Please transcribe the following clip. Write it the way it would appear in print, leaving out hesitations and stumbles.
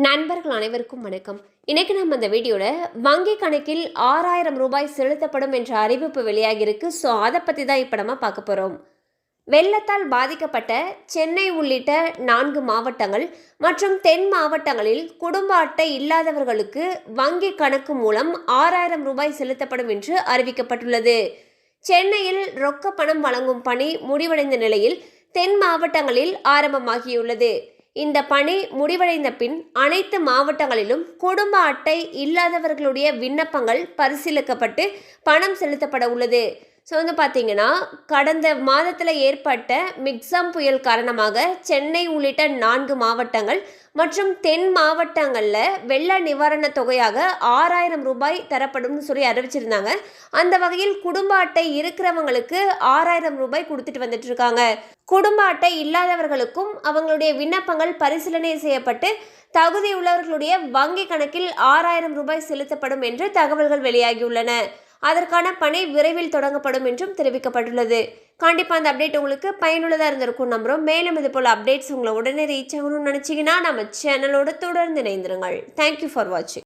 நண்பர்கள் அனைவருக்கும் வணக்கம். இன்னைக்கு நம்ம இந்த வீடியோவில் வங்கி கணக்கில் 6000 ரூபாய் செலுத்தப்படும் என்ற அறிவிப்பு வெளியாகியிருக்கு. ஸோ அதை பற்றி தான் இப்போ நம்ம பார்க்க போகிறோம். வெள்ளத்தால் பாதிக்கப்பட்ட சென்னை உள்ளிட்ட 4 மாவட்டங்கள் மற்றும் தென் மாவட்டங்களில் குடும்ப அட்டை இல்லாதவர்களுக்கு வங்கி கணக்கு மூலம் 6000 ரூபாய் செலுத்தப்படும் என்று அறிவிக்கப்பட்டுள்ளது. சென்னையில் ரொக்க பணம் வழங்கும் பணி முடிவடைந்த நிலையில் தென் மாவட்டங்களில் ஆரம்பமாகியுள்ளது. இந்த பணி முடிவடைந்த பின் அனைத்து மாவட்டங்களிலும் குடும்ப அட்டை இல்லாதவர்களுடைய விண்ணப்பங்கள் பரிசீலிக்கப்பட்டு பணம் செலுத்தப்பட உள்ளது. ஸோ பார்த்தீங்கன்னா, கடந்த மாதத்தில் ஏற்பட்ட மிக்ஸாம் புயல் காரணமாக சென்னை உள்ளிட்ட 4 மாவட்டங்கள் மற்றும் தென் மாவட்டங்களில் வெள்ள நிவாரணத் தொகையாக 6000 ரூபாய் தரப்படும்னு சொல்லி அறிவிச்சிருந்தாங்க. அந்த வகையில் குடும்ப அட்டை இருக்கிறவங்களுக்கு 6000 ரூபாய் கொடுத்துட்டு வந்துட்டு இருக்காங்க. குடும்ப அட்டை இல்லாதவர்களுக்கும் அவங்களுடைய விண்ணப்பங்கள் பரிசீலனை செய்யப்பட்டு தகுதியுள்ளவர்களுடைய வங்கி கணக்கில் 6000 ரூபாய் செலுத்தப்படும் என்று தகவல்கள் வெளியாகியுள்ளன. அதற்கான பணி விரைவில் தொடங்கப்படும் என்றும் தெரிவிக்கப்பட்டுள்ளது. கண்டிப்பாக அந்த அப்டேட் உங்களுக்கு பயனுள்ளதாக இருந்திருக்கும் நம்புகிறோம். மேலும் இது போல் அப்டேட்ஸ் உங்களை உடனே ரீச் ஆகணும்னு நினச்சிங்கன்னா நம்ம சேனலோடு தொடர்ந்து இணைந்திருங்கள். தேங்க்யூ ஃபார் வாட்சிங்.